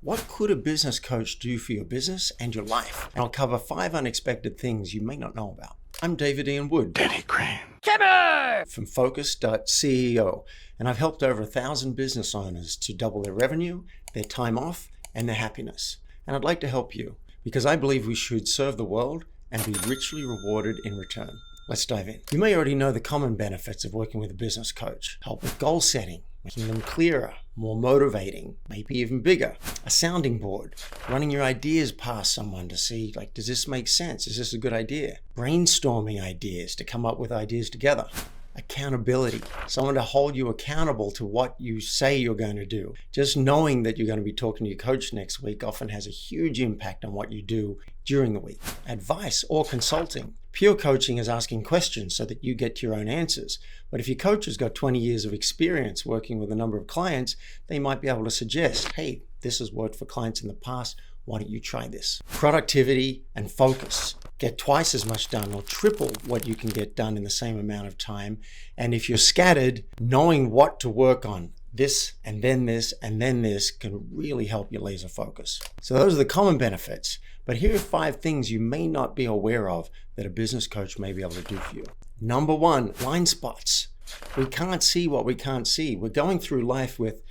What could a business coach do for your business and your life? And I'll cover 5 unexpected things you may not know about. I'm David Ian Wood, Denny Crane, from Focus.ceo, and I've helped over 1,000 business owners to double their revenue, their time off, and their happiness. And I'd like to help you because I believe we should serve the world and be richly rewarded in return. Let's dive in. You may already know the common benefits of working with a business coach. Help with goal setting, making them clearer, more motivating, maybe even bigger. A sounding board, running your ideas past someone to see, does this make sense? Is this a good idea? Brainstorming ideas to come up with ideas together. Accountability, someone to hold you accountable to what you say you're going to do. Just knowing that you're going to be talking to your coach next week often has a huge impact on what you do during the week. Advice or consulting. Pure coaching is asking questions so that you get your own answers. But if your coach has got 20 years of experience working with a number of clients, they might be able to suggest, hey, this has worked for clients in the past. Why don't you try this? Productivity and focus. Get twice as much done or triple what you can get done in the same amount of time. And if you're scattered, knowing what to work on, this and then this and then this, can really help you laser focus. So those are the common benefits. But here are 5 things you may not be aware of that a business coach may be able to do for you. Number 1, blind spots. We can't see what we can't see. We're going through life with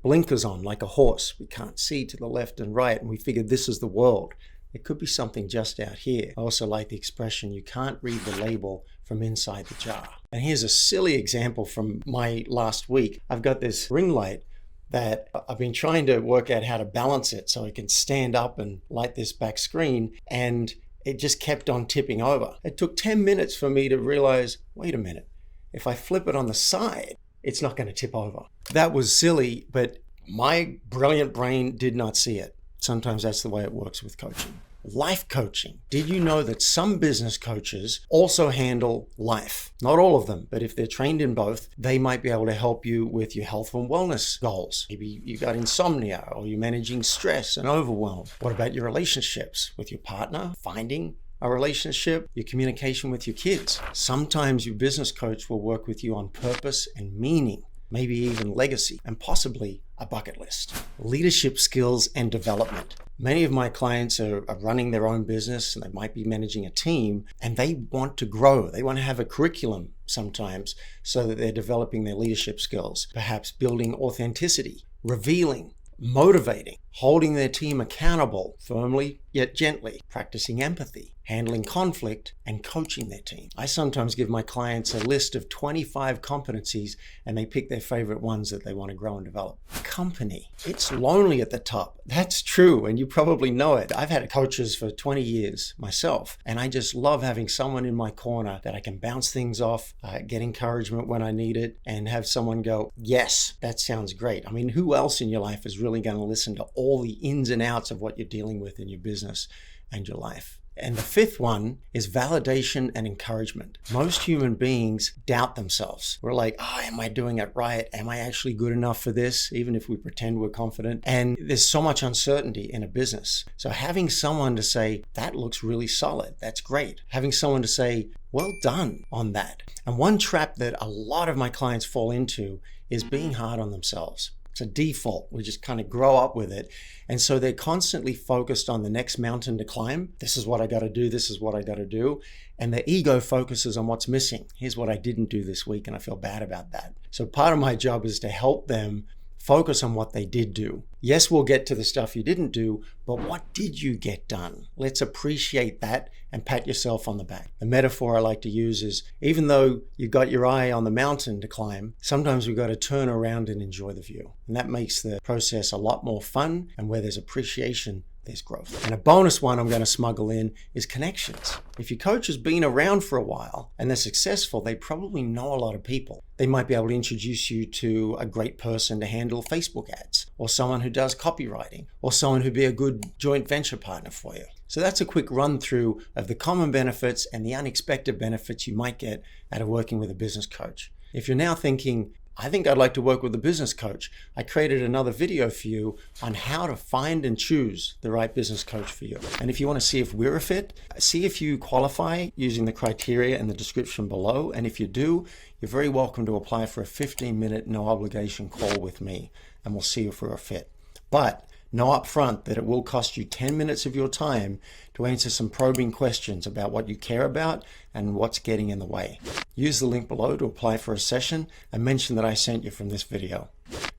blinkers on like a horse. We can't see to the left and right, and we figure this is the world. It could be something just out here. I also like the expression, you can't read the label from inside the jar. And here's a silly example from my last week. I've got this ring light that I've been trying to work out how to balance it so I can stand up and light this back screen, and it just kept on tipping over. It took 10 minutes for me to realize, wait a minute, if I flip it on the side, it's not going to tip over. That was silly, but my brilliant brain did not see it. Sometimes that's the way it works with coaching. Life coaching. Did you know that some business coaches also handle life? Not all of them, but if they're trained in both, they might be able to help you with your health and wellness goals. Maybe you got insomnia or you're managing stress and overwhelm. What about your relationships with your partner? Finding a relationship, your communication with your kids. Sometimes your business coach will work with you on purpose and meaning, maybe even legacy, and possibly a bucket list. Leadership skills and development. Many of my clients are running their own business and they might be managing a team and they want to grow. They want to have a curriculum sometimes so that they're developing their leadership skills, perhaps building authenticity, revealing, motivating, holding their team accountable, firmly yet gently, practicing empathy, handling conflict, and coaching their team. I sometimes give my clients a list of 25 competencies and they pick their favorite ones that they want to grow and develop. Company. It's lonely at the top. That's true, and you probably know it. I've had coaches for 20 years myself, and I just love having someone in my corner that I can bounce things off, get encouragement when I need it, and have someone go, yes, that sounds great. I mean, who else in your life is really going to listen to all the ins and outs of what you're dealing with in your business and your life? And the 5th one is validation and encouragement. Most human beings doubt themselves. We're like, am I doing it right? Am I actually good enough for this? Even if we pretend we're confident. And there's so much uncertainty in a business. So having someone to say, that looks really solid, that's great. Having someone to say, well done on that. And one trap that a lot of my clients fall into is being hard on themselves. It's a default. We just kind of grow up with it. And so they're constantly focused on the next mountain to climb. This is what I got to do. This is what I got to do. And the ego focuses on what's missing. Here's what I didn't do this week, and I feel bad about that. So part of my job is to help them focus on what they did do. Yes, we'll get to the stuff you didn't do, but what did you get done? Let's appreciate that and pat yourself on the back. The metaphor I like to use is, even though you got your eye on the mountain to climb, sometimes we've got to turn around and enjoy the view. And that makes the process a lot more fun, and where there's appreciation, there's growth. And a bonus one I'm going to smuggle in is connections. If your coach has been around for a while and they're successful, they probably know a lot of people. They might be able to introduce you to a great person to handle Facebook ads, or someone who does copywriting, or someone who'd be a good joint venture partner for you. So that's a quick run through of the common benefits and the unexpected benefits you might get out of working with a business coach. If you're now thinking, I think I'd like to work with a business coach, I created another video for you on how to find and choose the right business coach for you. And if you want to see if we're a fit, see if you qualify using the criteria in the description below. And if you do, you're very welcome to apply for a 15-minute no obligation call with me, and we'll see if we're a fit. But Know up front that it will cost you 10 minutes of your time to answer some probing questions about what you care about and what's getting in the way. Use the link below to apply for a session and mention that I sent you from this video.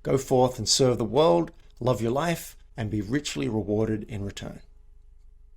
Go forth and serve the world, love your life, and be richly rewarded in return.